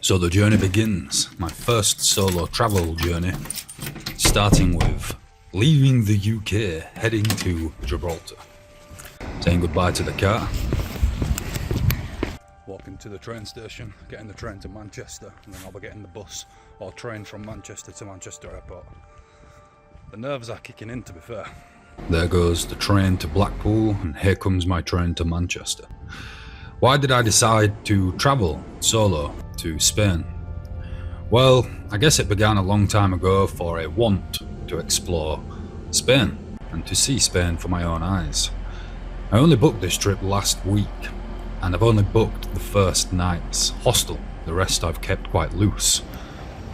So the journey begins, my first solo travel journey, starting with leaving the UK, heading to Gibraltar. Saying goodbye to the car. Walking to the train station, getting the train to Manchester, and then I'll be getting the bus or train from Manchester to Manchester Airport. The nerves are kicking in, to be fair. There goes the train to Blackpool, and here comes my train to Manchester. Why did I decide to travel solo to Spain? Well, I guess it began a long time ago for a want to explore Spain and to see Spain for my own eyes. I only booked this trip last week, and I've only booked the first night's hostel. The rest I've kept quite loose.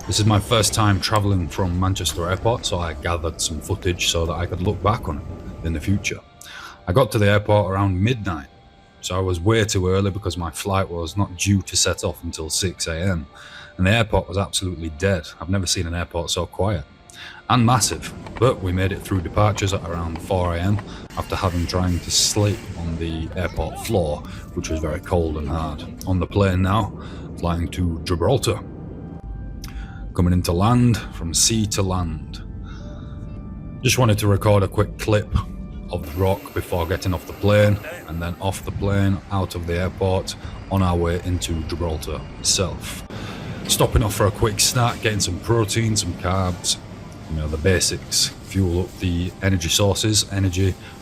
This is my first time travelling from Manchester Airport, so I gathered some footage so that I could look back on it in the future. I got to the airport around midnight, so I was way too early because my flight was not due to set off until 6 AM, and the airport was absolutely dead. I've never seen an airport so quiet and massive, but we made it through departures at around 4 AM after trying to sleep on the airport floor, which was very cold and hard. On the plane now, flying to Gibraltar. Coming into land, from sea to land. Just wanted to record a quick clip of the rock before getting off the plane, and then off the plane, out of the airport, on our way into Gibraltar itself. Stopping off for a quick snack, getting some protein, some carbs, the basics. Fuel up the energy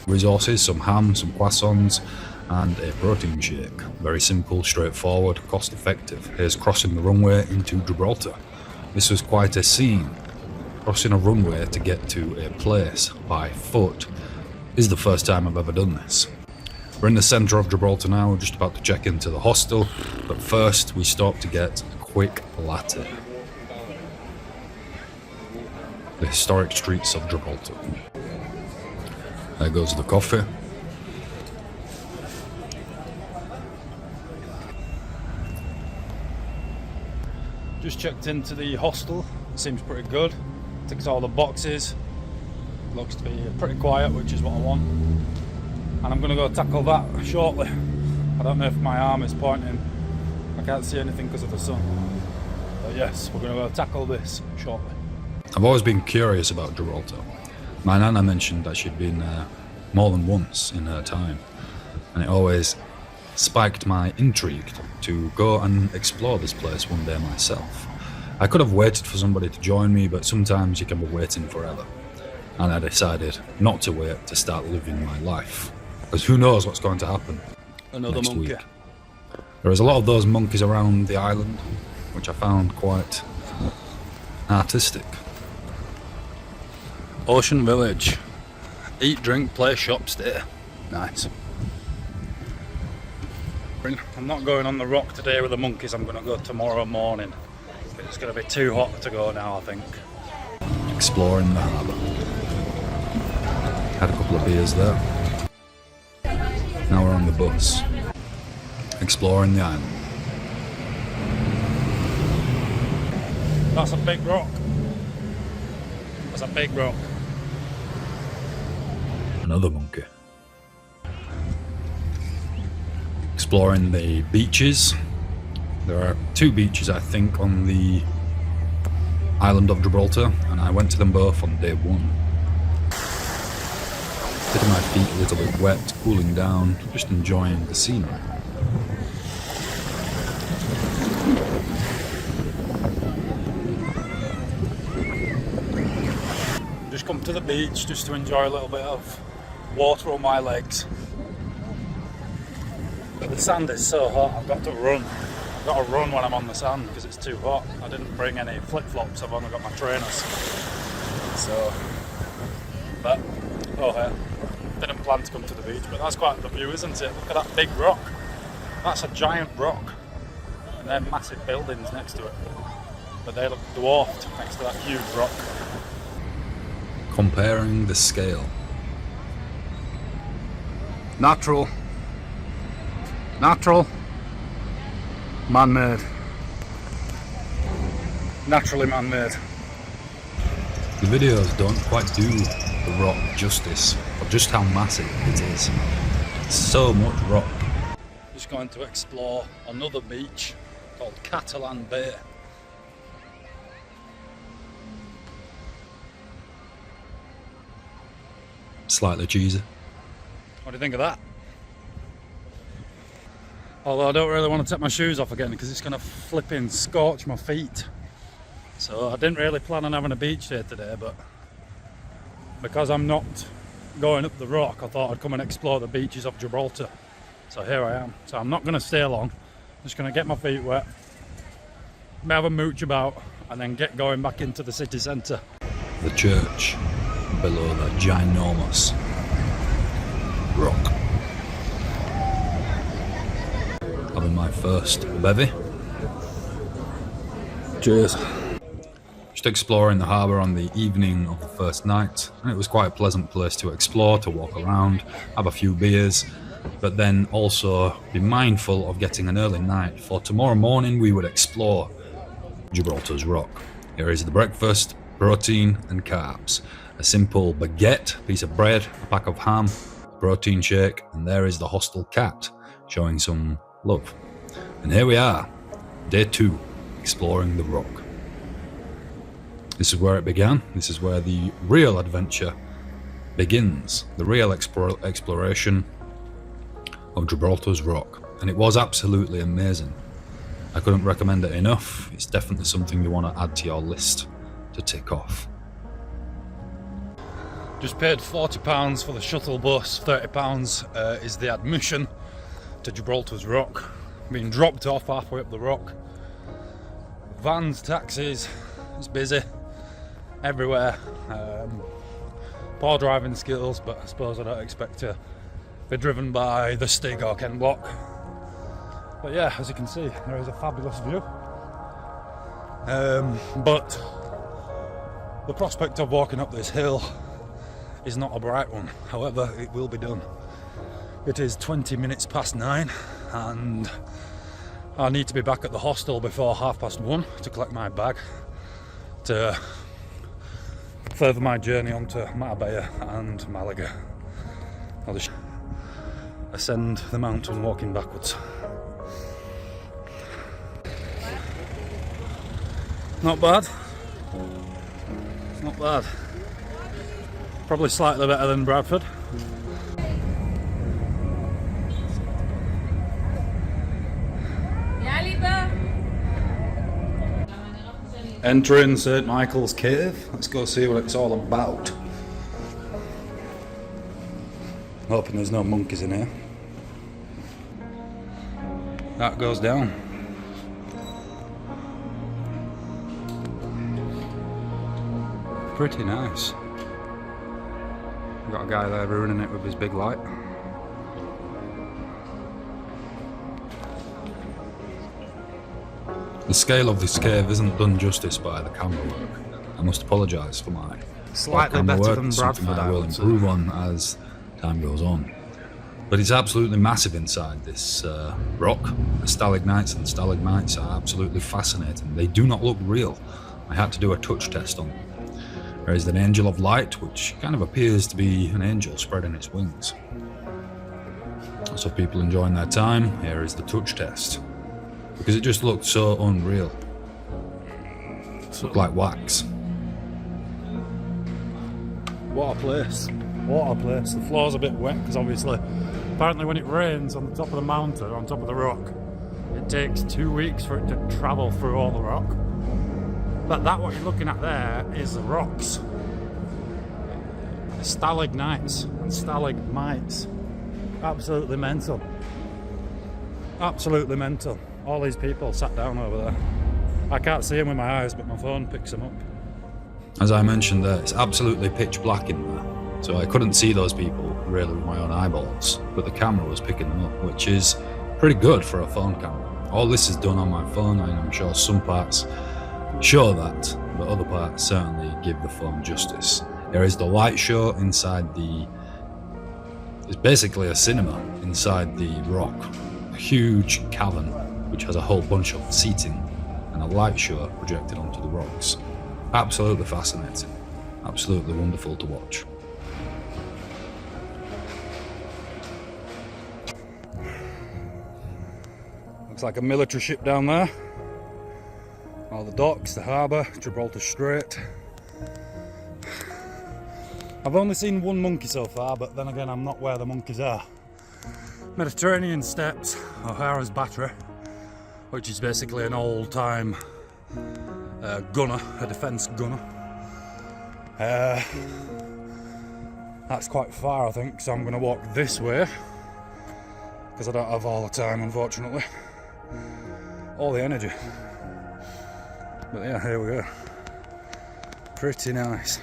resources, some ham, some croissants, and a protein shake. Very simple, straightforward, cost effective. Here's crossing the runway into Gibraltar. This was quite a scene. Crossing a runway to get to a place by foot is the first time I've ever done this. We're in the centre of Gibraltar now, we're just about to check into the hostel, but first we stop to get a quick latte. The historic streets of Gibraltar. There goes the coffee. Just checked into the hostel, seems pretty good, ticks all the boxes, looks to be pretty quiet, which is what I want, and I'm going to go tackle that shortly. I don't know if my arm is pointing, I can't see anything because of the sun, but yes, we're going to go tackle this shortly. I've always been curious about Gibraltar. My nana mentioned that she'd been there more than once in her time, and it always spiked my intrigue to go and explore this place one day myself. I could have waited for somebody to join me, but sometimes you can be waiting forever. And I decided not to wait, to start living my life. Because who knows what's going to happen next monkey. Week. There is a lot of those monkeys around the island, which I found quite artistic. Ocean Village. Eat, drink, play, shop, stay. Nice. I'm not going on the rock today with the monkeys, I'm going to go tomorrow morning. It's going to be too hot to go now, I think. Exploring the harbour. Had a couple of beers there. Now we're on the bus. Exploring the island. That's a big rock. That's a big rock. Another monkey. Exploring the beaches. There are 2 beaches, I think, on the island of Gibraltar, and I went to them both on day 1. Getting my feet a little bit wet, cooling down, just enjoying the scenery. Just come to the beach just to enjoy a little bit of water on my legs. But the sand is so hot, I've got to run. I've got to run when I'm on the sand because it's too hot. I didn't bring any flip-flops, I've only got my trainers. So, but, oh yeah, didn't plan to come to the beach, but that's quite the view, isn't it? Look at that big rock. That's a giant rock. And then massive buildings next to it. But they look dwarfed next to that huge rock. Comparing the scale. Natural. Natural. Man-made. Naturally man-made. The videos don't quite do the rock justice of just how massive it is. It's so much rock. Just going to explore another beach called Catalan Bay. Slightly cheesy. What do you think of that? Although I don't really want to take my shoes off again because it's going to flipping scorch my feet. So I didn't really plan on having a beach day today, but because I'm not going up the rock, I thought I'd come and explore the beaches of Gibraltar. So here I am. So I'm not going to stay long. I'm just going to get my feet wet, have a mooch about, and then get going back into the city centre. The church below the ginormous rock. Having my first bevy. Cheers. Just exploring the harbour on the evening of the first night, and it was quite a pleasant place to explore, to walk around, have a few beers, but then also be mindful of getting an early night, for tomorrow morning we would explore Gibraltar's rock. Here is the breakfast, protein and carbs. A simple baguette, piece of bread, a pack of ham, protein shake, and there is the hostel cat showing some love. And here we are, day 2, exploring the rock. This is where it began. This is where the real adventure begins. The real exploration of Gibraltar's rock. And it was absolutely amazing. I couldn't recommend it enough. It's definitely something you want to add to your list to tick off. Just paid £40 for the shuttle bus. £30 is the admission to Gibraltar's rock. Being dropped off halfway up the rock. Vans, taxis, it's busy everywhere. Poor driving skills, but I suppose I don't expect to be driven by the Stig or Ken Block. But yeah, as you can see, there is a fabulous view. But the prospect of walking up this hill is not a bright one. However, it will be done. It is 20 minutes past 9 and I need to be back at the hostel before 1:30 to collect my bag to further my journey onto Marbella and Malaga. I'll just ascend the mountain walking backwards. Not bad. It's not bad. Probably slightly better than Bradford. Entering St. Michael's Cave. Let's go see what it's all about. Hoping there's no monkeys in here. That goes down. Pretty nice. Got a guy there ruining it with his big light. The scale of this cave isn't done justice by the camera work. I must apologise for my slightly better than Bradford. I will improve on as time goes on. But it's absolutely massive inside this rock. The stalagmites and stalagmites are absolutely fascinating. They do not look real. I had to do a touch test on them. There is an angel of light, which kind of appears to be an angel spreading its wings. So people enjoying their time, here is the touch test. Because it just looked so unreal. It looked like wax. What a place. What a place. The floor's a bit wet because obviously, apparently when it rains on the top of the mountain, on top of the rock, it takes 2 weeks for it to travel through all the rock. But that what you're looking at there is the rocks. The stalagmites and stalagmites. Absolutely mental. Absolutely mental. All these people sat down over there. I can't see them with my eyes, but my phone picks them up. As I mentioned there, it's absolutely pitch black in there. So I couldn't see those people really with my own eyeballs, but the camera was picking them up, which is pretty good for a phone camera. All this is done on my phone, and I'm sure some parts show that, but other parts certainly give the phone justice. There is the light show inside the... It's basically a cinema inside the rock. A huge cavern, which has a whole bunch of seating, and a light show projected onto the rocks. Absolutely fascinating. Absolutely wonderful to watch. Looks like a military ship down there. All the docks, the harbour, Gibraltar Strait. I've only seen one monkey so far, but then again I'm not where the monkeys are. Mediterranean Steps, O'Hara's Battery, which is basically an old time gunner, a defence gunner. That's quite far I think, so I'm going to walk this way because I don't have all the time unfortunately, all the energy. But yeah, here we go. Pretty nice.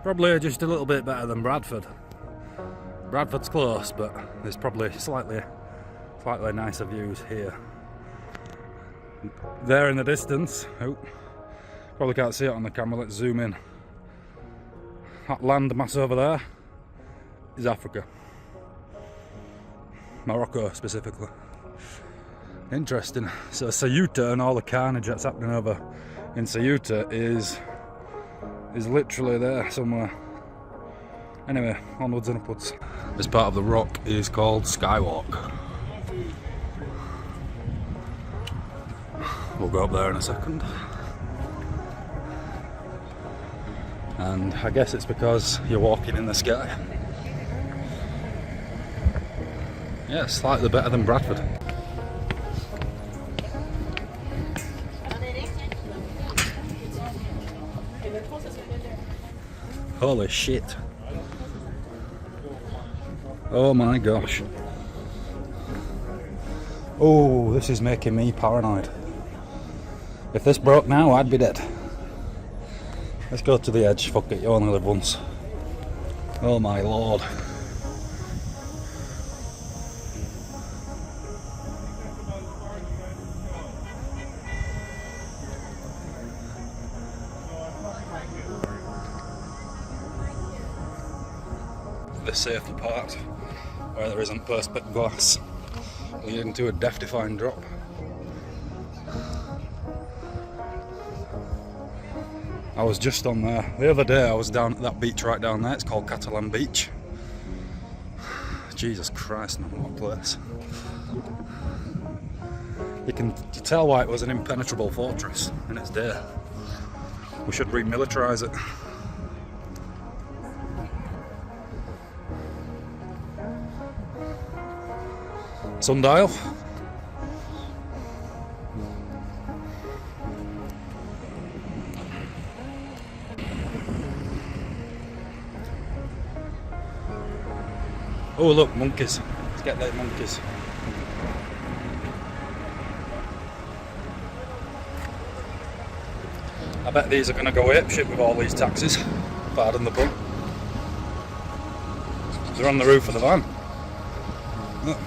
Probably just a little bit better than Bradford. Bradford's close, but there's probably slightly nicer views here. There in the distance, oh, probably can't see it on the camera, let's zoom in. That land mass over there is Africa. Morocco specifically. Interesting. So Ceuta and all the carnage that's happening over in Ceuta is literally there somewhere. Anyway, onwards and upwards. This part of the rock is called Skywalk. We'll go up there in a second. And I guess it's because you're walking in the sky. Yeah, slightly better than Bradford. Holy shit. Oh my gosh. Oh, this is making me paranoid. If this broke now, I'd be dead. Let's go to the edge, fuck it, you only live once. Oh my lord. The safety part, where there isn't perspex glass, leading to a death-defying drop. I was just on there. The other day I was down at that beach right down there, it's called Catalan Beach. Jesus Christ, man, what a place. You can tell why it was an impenetrable fortress in its day. We should remilitarise it. Sundial. Oh look, monkeys. Let's get them monkeys. I bet these are going to go apeshit with all these taxis. Pardon the pun. They're on the roof of the van. Look.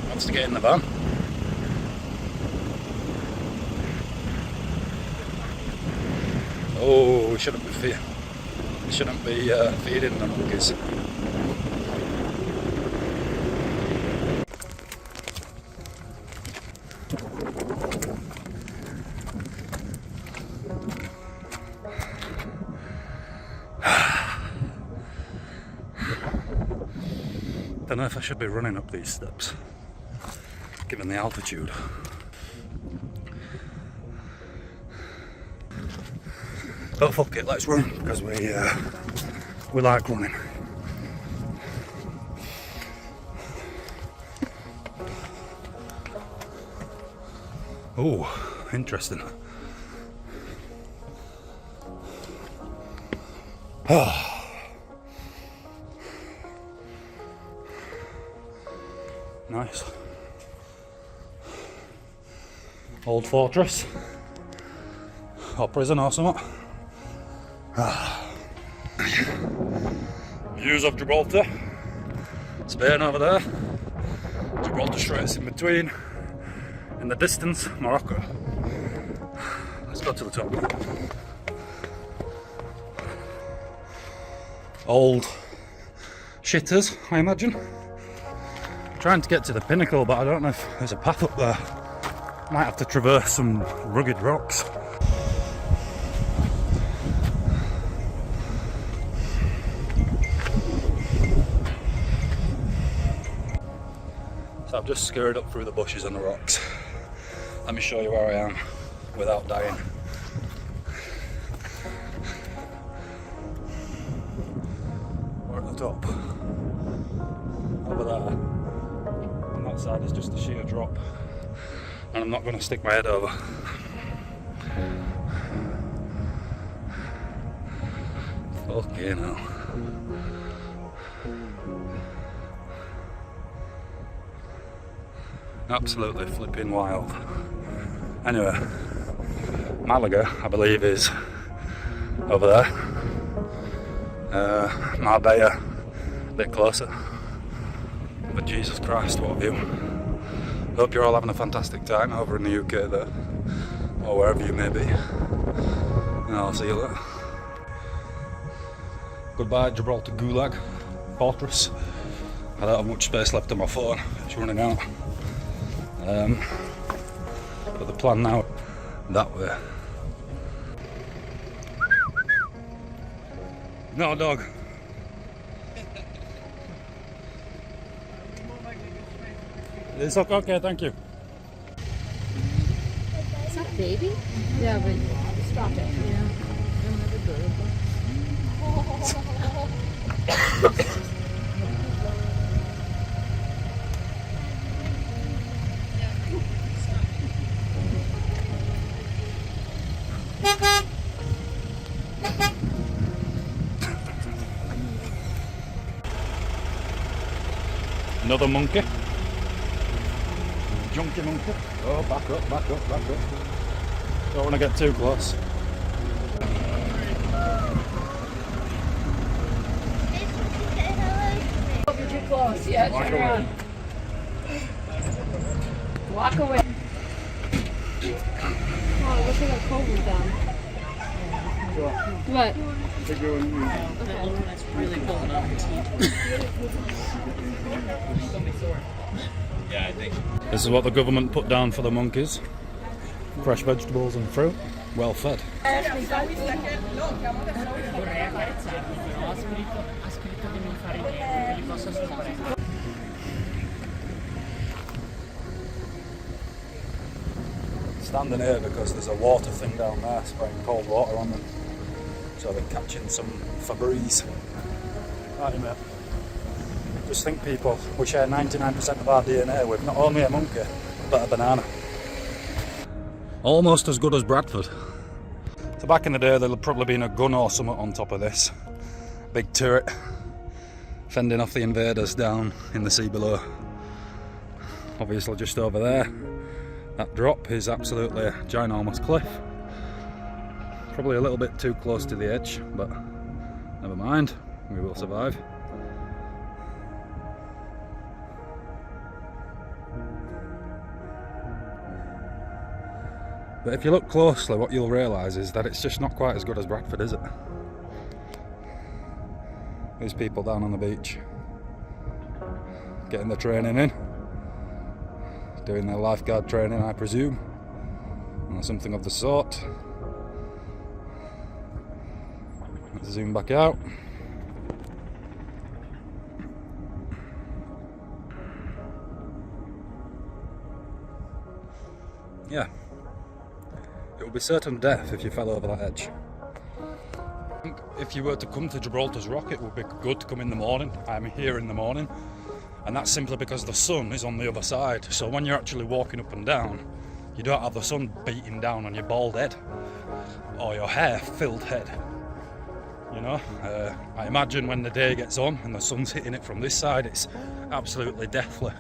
Wants to get in the van. Oh, we shouldn't be feeding the monkeys. Don't know if I should be running up these steps, given the altitude. But fuck it, let's run, because we like running. Oh, interesting. Nice. Old fortress. Or prison or something. Views of Gibraltar. Spain over there. Gibraltar Strait's in between. In the distance, Morocco. Let's go to the top. Old shitters, I imagine. Trying to get to the pinnacle, but I don't know if there's a path up there. Might have to traverse some rugged rocks. So I've just scurried up through the bushes and the rocks. Let me show you where I am without dying. We're at the top. Over there. On that side is just a sheer drop. And I'm not going to stick my head over. Okay now. Absolutely flipping wild. Anyway, Malaga, I believe, is over there. Marbella, a bit closer. But Jesus Christ, what a view. Hope you're all having a fantastic time over in the UK there, or wherever you may be. And I'll see you later. Goodbye Gibraltar Gulag Fortress. I don't have much space left on my phone, it's running out. But the plan now, that way. No dog. It's okay, okay, thank you. Is that baby? Yeah, but stop it. Yeah. Another monkey. Junky monkey. Oh, back up, back up, back up. Don't want to get too close. You're too close. Yeah, turn around. Walk away. Oh, it looks like a COVID down. What? That's really pulling out your teeth. Yeah, I think. This is what the government put down for the monkeys. Fresh vegetables and fruit, well fed. Standing here because there's a water thing down there spraying cold water on them. So they're catching some Febreze. Right, mate. Just think, people, we share 99% of our DNA with not only a monkey, but a banana. Almost as good as Bradford. So back in the day, there'll probably been a gun or something on top of this. Big turret, fending off the invaders down in the sea below. Obviously just over there, that drop is absolutely a ginormous cliff. Probably a little bit too close to the edge, but never mind, we will survive. But if you look closely, what you'll realise is that it's just not quite as good as Bradford, is it? These people down on the beach, getting their training in, doing their lifeguard training, I presume, or something of the sort. Let's zoom back out. Yeah. It would be certain death if you fell over that edge. I think if you were to come to Gibraltar's Rock, it would be good to come in the morning. I'm here in the morning, and that's simply because the sun is on the other side. So when you're actually walking up and down, you don't have the sun beating down on your bald head or your hair-filled head. You know, I imagine when the day gets on and the sun's hitting it from this side, it's absolutely deathly.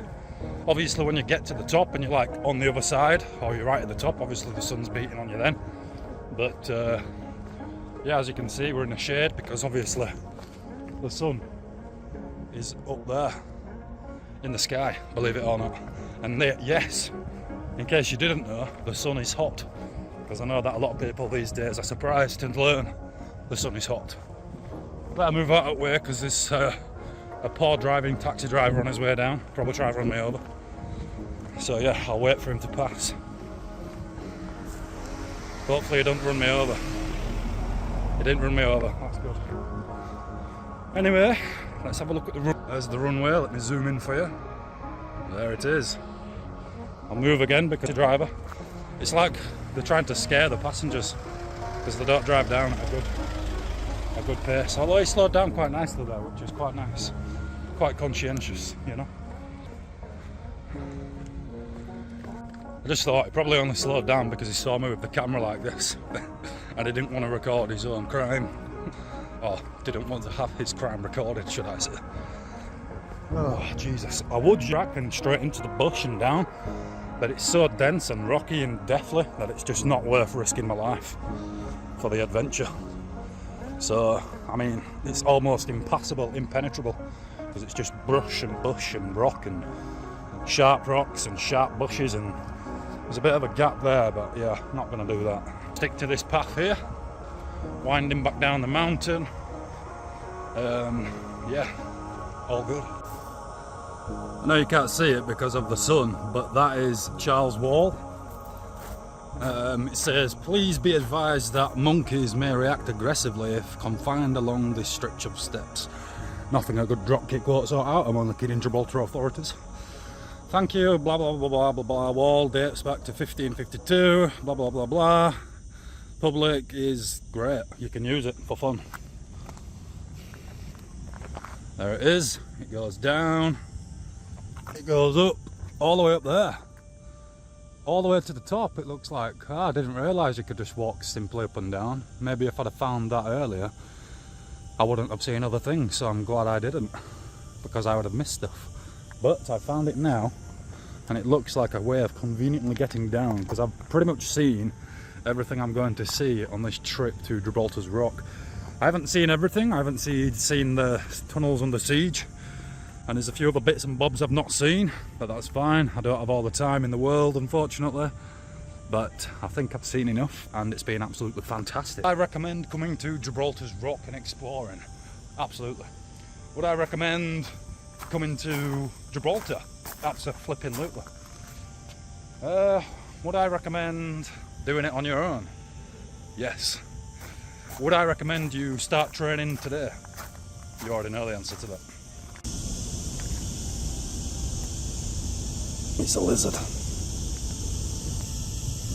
Obviously when you get to the top and you're like on the other side, or you're right at the top, obviously the sun's beating on you then. But yeah, as you can see, we're in the shade because obviously the sun is up there in the sky, believe it or not. And yes, in case you didn't know, the sun is hot, because I know that a lot of people these days are surprised to learn the sun is hot. Better move out of the way because there's a poor driving taxi driver on his way down, probably try to run me over. So yeah, I'll wait for him to pass. Hopefully he don't run me over. He didn't run me over, that's good. Anyway, let's have a look at the run. There's the runway, let me zoom in for you. There it is. I'll move again because the driver. It's like they're trying to scare the passengers because they don't drive down at a good pace. Although he slowed down quite nicely there, which is quite nice. Quite conscientious, you know. I just thought he probably only slowed down because he saw me with the camera like this and he didn't want to record his own crime. Or didn't want to have his crime recorded, should I say. Oh, Jesus. I would jack and straight into the bush and down, but it's so dense and rocky and deathly that it's just not worth risking my life for the adventure. So, I mean, it's almost impassable, impenetrable, because it's just brush and rock and sharp rocks and sharp bushes, and there's a bit of a gap there, but yeah, not going to do that. Stick to this path here, winding back down the mountain. Yeah, all good. I know you can't see it because of the sun, but that is Charles Wall. It says, please be advised that monkeys may react aggressively if confined along this stretch of steps. Nothing a good dropkick won't sort out, I'm only kidding, Gibraltar authorities. Thank you, blah blah blah blah blah blah. Wall dates back to 1552, blah blah blah blah. Public is great, you can use it for fun. There it is, it goes down, it goes up, all the way up there. All the way to the top. It looks like, I didn't realise you could just walk simply up and down. Maybe if I'd have found that earlier, I wouldn't have seen other things, so I'm glad I didn't, because I would have missed stuff. But I found it now, and it looks like a way of conveniently getting down, because I've pretty much seen everything I'm going to see on this trip to Gibraltar's Rock. I haven't seen everything. I haven't seen the tunnels under siege, and there's a few other bits and bobs I've not seen, but that's fine. I don't have all the time in the world, unfortunately, but I think I've seen enough, and it's been absolutely fantastic. I recommend coming to Gibraltar's Rock and exploring. Absolutely. Would I recommend coming to Gibraltar? That's a flipping loop. Would I recommend doing it on your own? Yes. Would I recommend you start training today? You already know the answer to that. It's a lizard.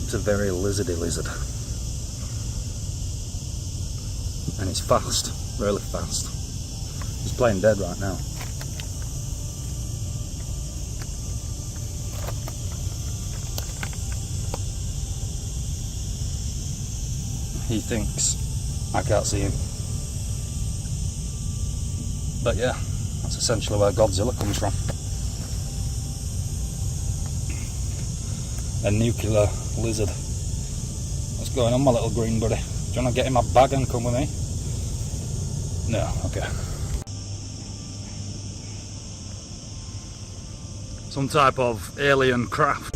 It's a very lizardy lizard. And it's fast, really fast. He's playing dead right now. He thinks I can't see him. But yeah, that's essentially where Godzilla comes from. A nuclear lizard. What's going on, my little green buddy? Do you want to get in my bag and come with me? No, okay. Some type of alien craft.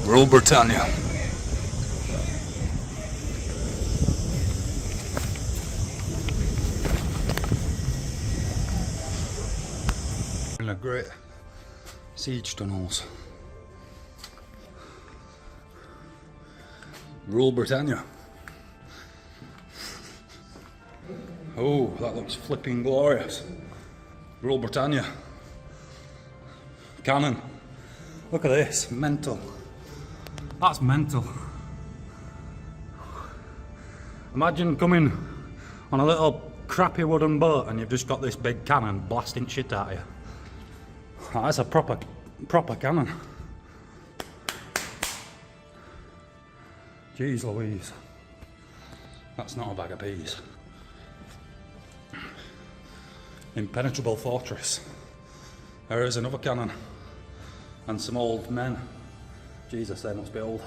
Rule Britannia. In the great siege tunnels. Rule Britannia. Oh, that looks flipping glorious. Rule Britannia. Cannon. Look at this, mental. That's mental. Imagine coming on a little crappy wooden boat and you've just got this big cannon blasting shit at you. That's a proper cannon. Jeez Louise. That's not a bag of peas. Impenetrable fortress. There is another cannon. And some old men. Jesus, they must be old.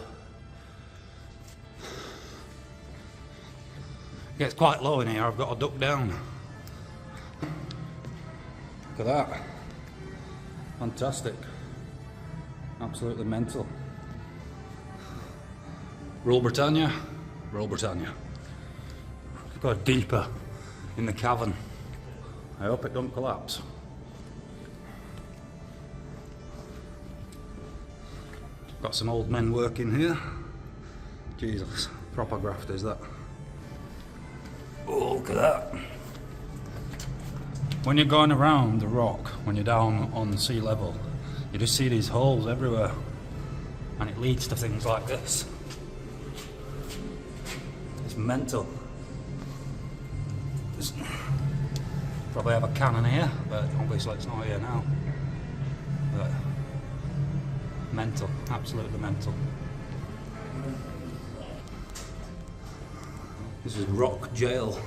It gets quite low in here, I've got to duck down. Look at that. Fantastic. Absolutely mental. Rule Britannia, Royal Britannia. Go deeper in the cavern. I hope it don't collapse. Got some old men working here. Jesus, proper graft is that. Oh, look at that. When you're going around the rock, when you're down on sea level, you just see these holes everywhere. And it leads to things like this. It's mental. There's probably have a cannon here, but obviously it's not here now. But mental, absolutely mental. This is Rock Jail.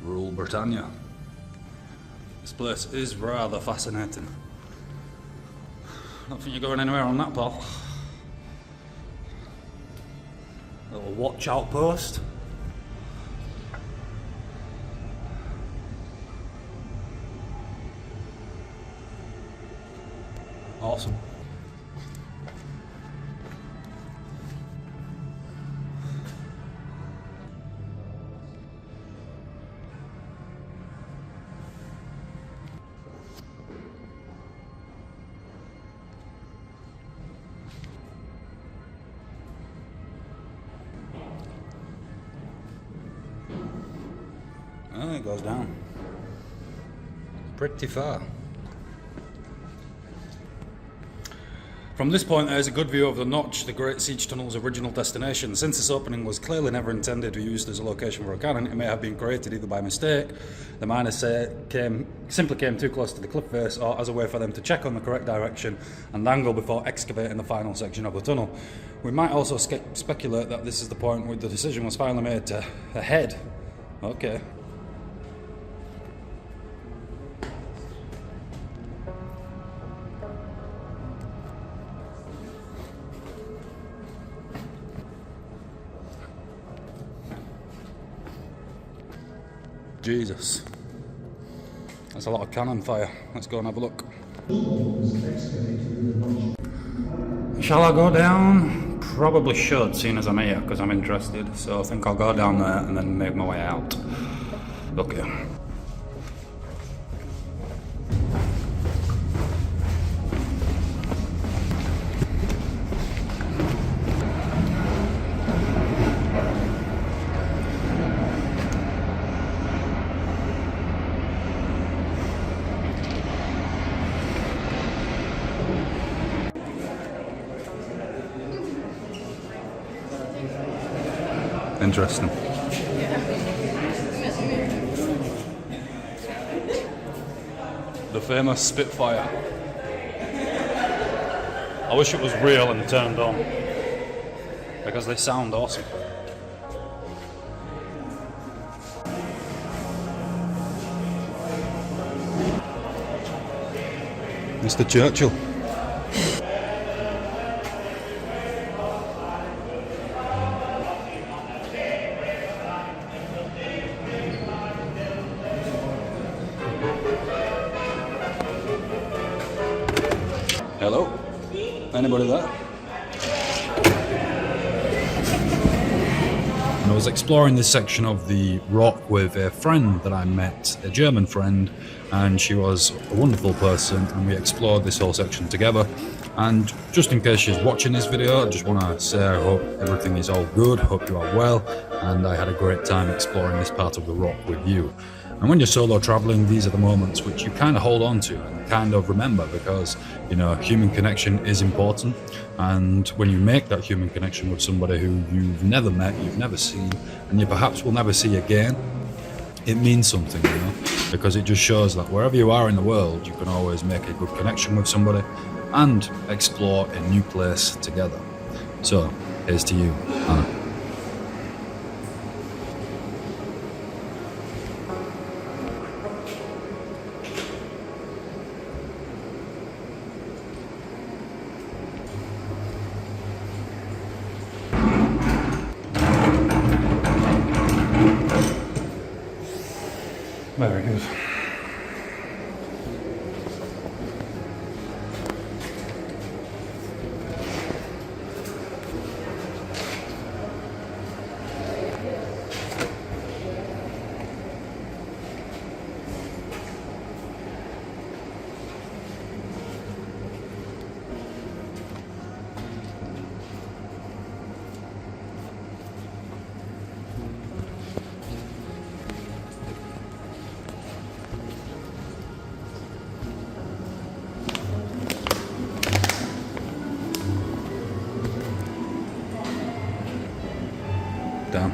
Royal Britannia. This place is rather fascinating. I don't think you're going anywhere on that, pal. Little watch outpost. Awesome. Oh, it goes down pretty far. From this point there is a good view of the Notch, the Great Siege Tunnel's original destination. Since this opening was clearly never intended to be used as a location for a cannon, it may have been created either by mistake, the miners say simply came too close to the cliff face, or as a way for them to check on the correct direction and angle before excavating the final section of the tunnel. We might also speculate that this is the point where the decision was finally made to head. Okay. Jesus. That's a lot of cannon fire. Let's go and have a look. Shall I go down? Probably should, seeing as I'm here, because I'm interested. So I think I'll go down there and then make my way out. Okay. Interesting. The famous Spitfire. I wish it was real and turned on, because they sound awesome. Mr. Churchill. Hello? Anybody there? And I was exploring this section of the rock with a friend that I met, a German friend, and she was a wonderful person, and we explored this whole section together. And just in case she's watching this video, I just want to say I hope everything is all good, hope you are well, and I had a great time exploring this part of the rock with you. And when you're solo traveling, these are the moments which you kind of hold on to and kind of remember, because, you know, human connection is important. And when you make that human connection with somebody who you've never met, you've never seen, and you perhaps will never see again, it means something, you know, because it just shows that wherever you are in the world, you can always make a good connection with somebody and explore a new place together. So, here's to you, Anna. Very good. down.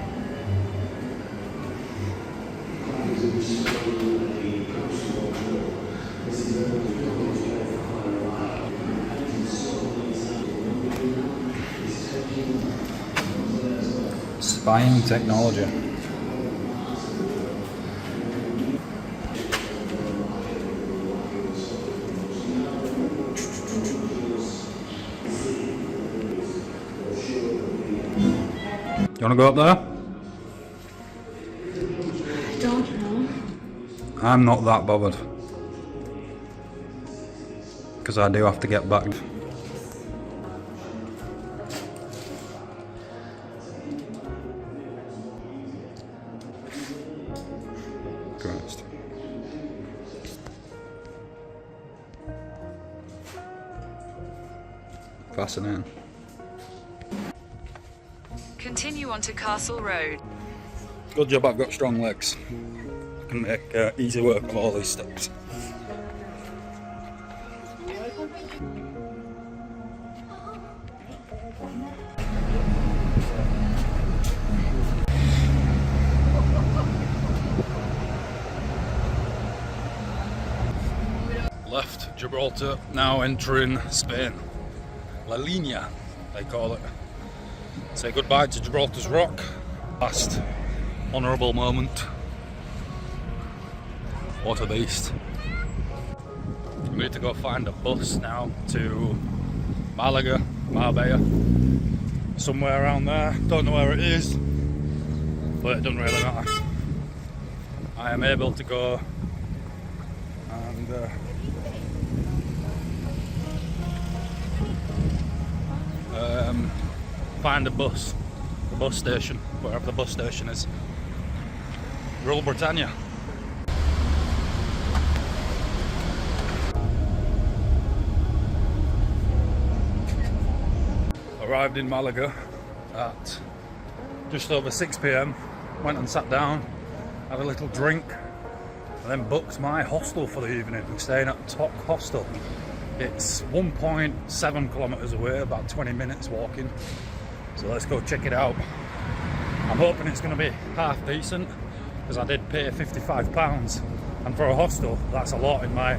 Spying technology. You want to go up there? Don't know. I'm not that bothered. Because I do have to get back. Christ. Fascinating. Continue onto Castle Road. Good job I've got strong legs. I can make easy work of all these steps. Left Gibraltar, now entering Spain. La Linea, they call it. Say goodbye to Gibraltar's Rock. Last honourable moment. What a beast. We need to go find a bus now to Malaga, Marbella. Somewhere around there. Don't know where it is, but it doesn't really matter. I am able to go and find a bus, the bus station, wherever the bus station is. Rule Britannia. Arrived in Malaga at just over 6 p.m. Went and sat down, had a little drink, and then booked my hostel for the evening. I'm staying at Top Hostel. It's 1.7 kilometres away, about 20 minutes walking. So let's go check it out. I'm hoping it's going to be half decent, because I did pay £55, and for a hostel that's a lot in my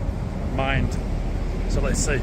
mind. So let's see.